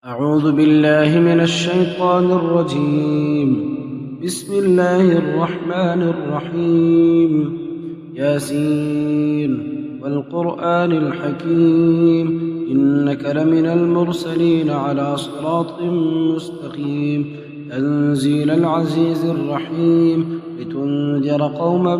أعوذ بالله من الشيطان الرجيم. بسم الله الرحمن الرحيم. ياسين والقرآن الحكيم، إنك لمن المرسلين على صراط مستقيم. تنزيل العزيز الرحيم، لتنذر قوما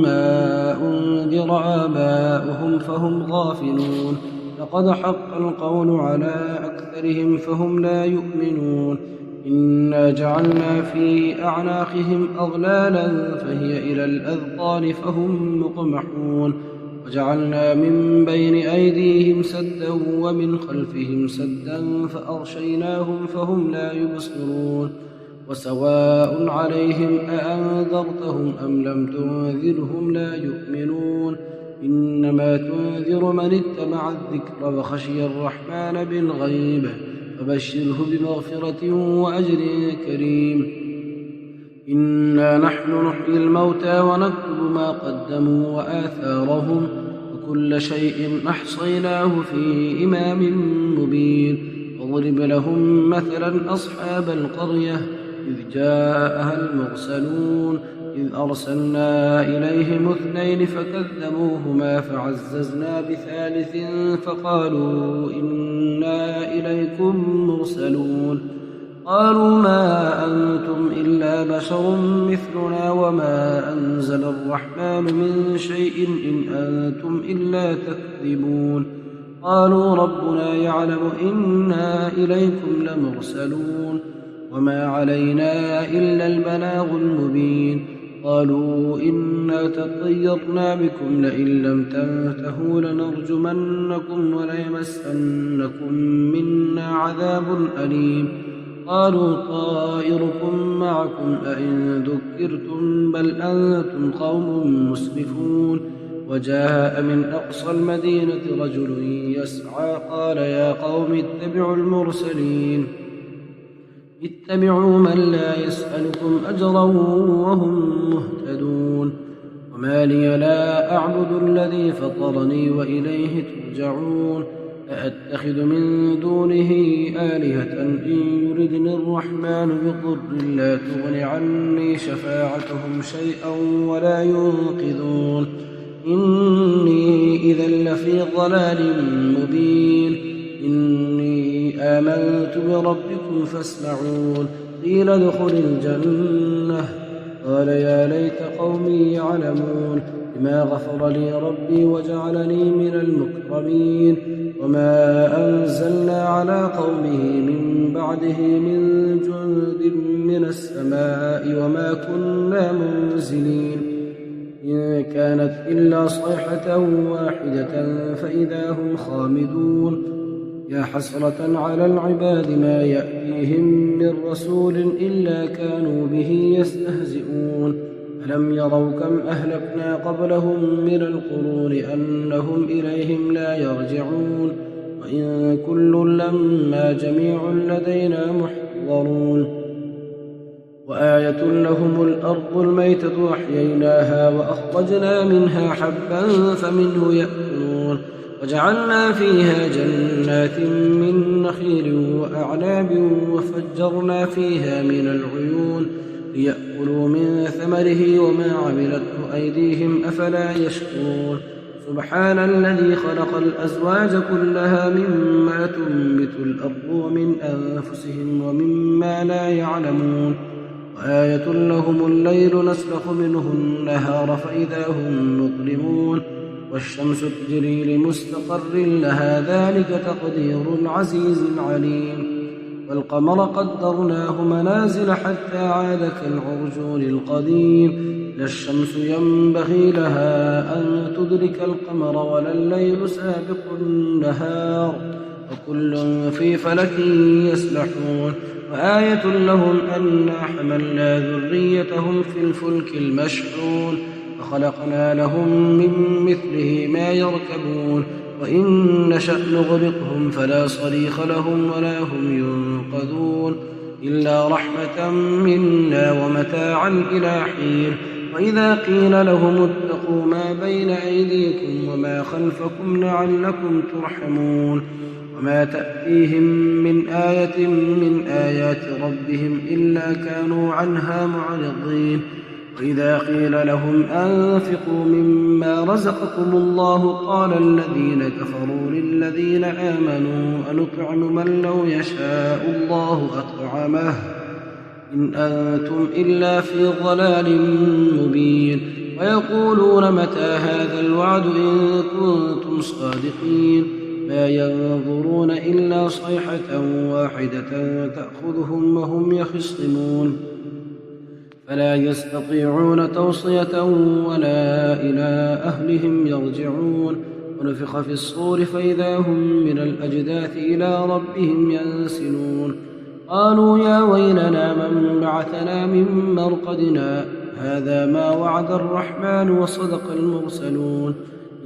ما أنذر آباؤهم فهم غافلون. لقد حق القول على أكثرهم فهم لا يؤمنون. إنا جعلنا في أعناقهم أغلالا فهي إلى الأذقان فهم مقمحون. وجعلنا من بين أيديهم سدا ومن خلفهم سدا فأغشيناهم فهم لا يبصرون. وسواء عليهم أأنذرتهم أم لم تنذرهم لا يؤمنون. إنما تنذر من اتبع الذكر وخشي الرحمن بالغيب، فبشره بمغفرة وأجر كريم. إنا نحن نحيي الموتى ونكتب ما قدموا وآثارهم، وكل شيء أحصيناه في إمام مبين. واضرب لهم مثلا أصحاب القرية إذ جاءها المرسلون، إذ أرسلنا إليهم 2 فكذبوهما فعززنا ب3 فقالوا إنا إليكم مرسلون. قالوا ما أنتم إلا بشر مثلنا وما أنزل الرحمن من شيء إن أنتم إلا تكذبون. قالوا ربنا يعلم إنا إليكم لمرسلون وما علينا إلا البلاغ المبين. قالوا إنا تطيرنا بكم لئن لم تنتهوا لنرجمنكم وليمسنكم منا عذاب أليم. قالوا طائركم معكم أئن ذكرتم بل أنتم قوم مسرفون. وجاء من أقصى المدينة رجل يسعى قال يا قوم اتبعوا المرسلين، اتبعوا من لا يسألكم أجرا وهم مهتدون. وما لي لا أعبد الذي فطرني وإليه ترجعون. أأتخذ من دونه آلهة إن يردني الرحمن بضر لا تغن عني شفاعتهم شيئا ولا ينقذون. إني إذا لفي ضلال مبين. إني آمنت بربكم فاسمعون. قيل ادخل الجنة قال يا ليت قومي يعلمون بما غفر لي ربي وجعلني من المكرمين. وما أنزلنا على قومه من بعده من جند من السماء وما كنا منزلين. إن كانت إلا صيحة واحدة فإذا هم خامدون. يا حسرة على العباد ما يأتيهم من رسول إلا كانوا به يستهزئون. ألم يروا كم أهلكنا قبلهم من القرون أنهم إليهم لا يرجعون. وإن كل لما جميع لدينا محضرون. وآية لهم الأرض الميتة أحييناها وأخرجنا منها حبا فمنه يأكلون. وجعلنا فيها جنات من نخيل وأعناب وفجرنا فيها من العيون ليأكلوا من ثمره وما عملته أيديهم أفلا يشكرون. سبحان الذي خلق الأزواج كلها مما تنبت الأرض ومن أنفسهم ومما لا يعلمون. وآية لهم الليل نسلخ منه النهار فإذا هم مظلمون. والشمس تجري لمستقر لها ذلك تقدير العزيز العليم. والقمر قدرناه منازل حتى عاد كالعرجون القديم. لا الشمس ينبغي لها أن تدرك القمر ولا الليل سابق النهار وكل في فلك يسبحون. وآية لهم أنا حملنا ذريتهم في الفلك المشحون وخلقنا لهم من مثله ما يركبون. وإن نشأ نغرقهم فلا صريخ لهم ولا هم ينقذون إلا رحمة منا ومتاعا إلى حين. وإذا قيل لهم اتقوا ما بين أيديكم وما خلفكم لعلكم ترحمون. وما تأتيهم من آية من آيات ربهم إلا كانوا عنها معرضين وإذا قيل لهم أنفقوا مما رزقكم الله قال الذين كفروا للذين آمنوا أنطعم من لو يشاء الله أطعمه إن أنتم إلا في ضلال مبين ويقولون متى هذا الوعد إن كنتم صادقين ما ينظرون إلا صيحة واحدة تأخذهم وهم يخصمون فلا يستطيعون توصية ولا إلى أهلهم يرجعون ونفخ في الصور فإذا هم من الأجداث إلى ربهم ينسلون قالوا يا ويلنا من بعثنا من مرقدنا هذا ما وعد الرحمن وصدق المرسلون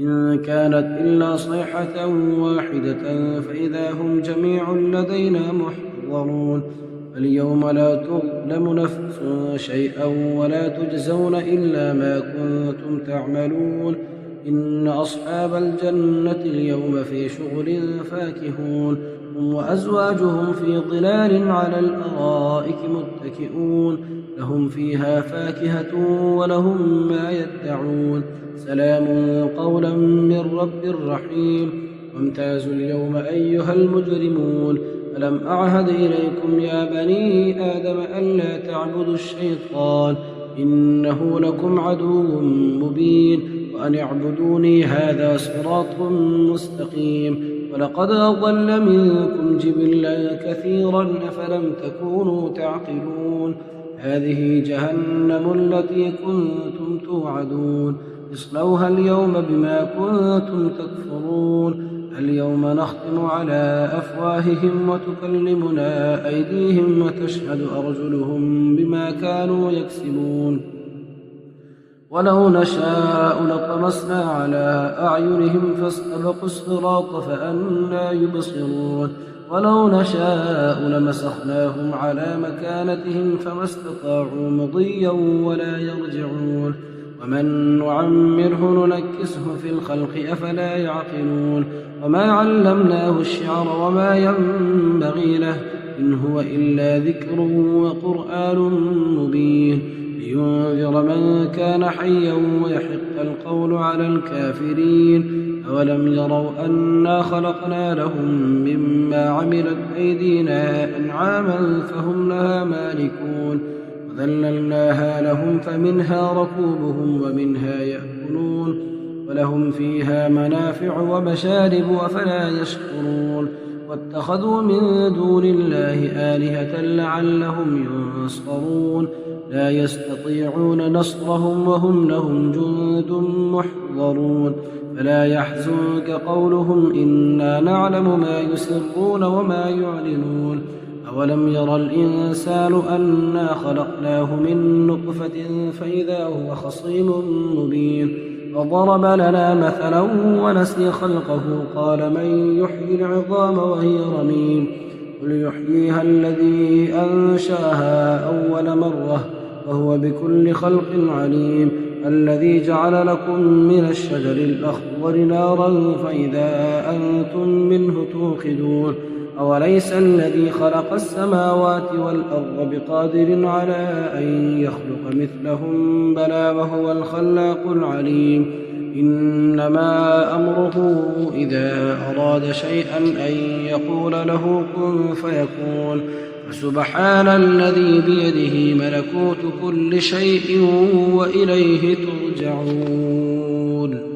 إن كانت إلا صيحة واحدة فإذا هم جميع لدينا محضرون اليوم لا تظلم نفس شيئا ولا تجزون إلا ما كنتم تعملون إن أصحاب الجنة اليوم في شغل فاكهون هم وأزواجهم في ظلال على الأرائك متكئون لهم فيها فاكهة ولهم ما يدعون سلام قولا من رب رحيم وامتازوا اليوم أيها المجرمون ألم أعهد إليكم يا بني آدم ألا تعبدوا الشيطان إنه لكم عدو مبين وأن اعبدوني هذا صراط مستقيم ولقد أضل منكم جبلا كثيرا أفلم تكونوا تعقلون هذه جهنم التي كنتم توعدون اصلوها اليوم بما كنتم تكفرون اليوم نختم على أفواههم وتكلمنا أيديهم وتشهد أرجلهم بما كانوا يكسبون ولو نشاء لطمسنا على أعينهم فاستبقوا الصراط فأنى يبصرون ولو نشاء لمسخناهم على مكانتهم فما استطاعوا مضيا ولا يرجعون ومن نعمره ننكسه في الخلق أفلا يعقلون وما علمناه الشعر وما ينبغي له إن هو إلا ذكر وقرآن مبين لينذر من كان حيا ويحق القول على الكافرين أولم يروا أنا خلقنا لهم مما عملت أيدينا أنعاما فهم لها مالكون وذللناها لهم فمنها ركوبهم ومنها يأكلون ولهم فيها منافع ومشارب أفلا يشكرون واتخذوا من دون الله آلهة لعلهم ينصرون لا يستطيعون نصرهم وهم لهم جند محضرون فلا يحزنك قولهم إنا نعلم ما يسرون وما يعلنون أولم ير الإنسان أنا خلقناه من نطفة فإذا هو خصيم مبين وضرب لنا مثلا ونسي خلقه قال من يحيي العظام وهي رميم قل يحييها الذي أنشاها أول مرة وهو بكل خلق عليم الذي جعل لكم من الشجر الأخضر نارا فإذا أنتم منه توقدون أوليس الذي خلق السماوات والأرض بقادر على أن يخلق مثلهم بلى وهو الخلاق العليم إنما أمره إذا أراد شيئا أن يقول له كن فيكون فسبحان الذي بيده ملكوت كل شيء وإليه ترجعون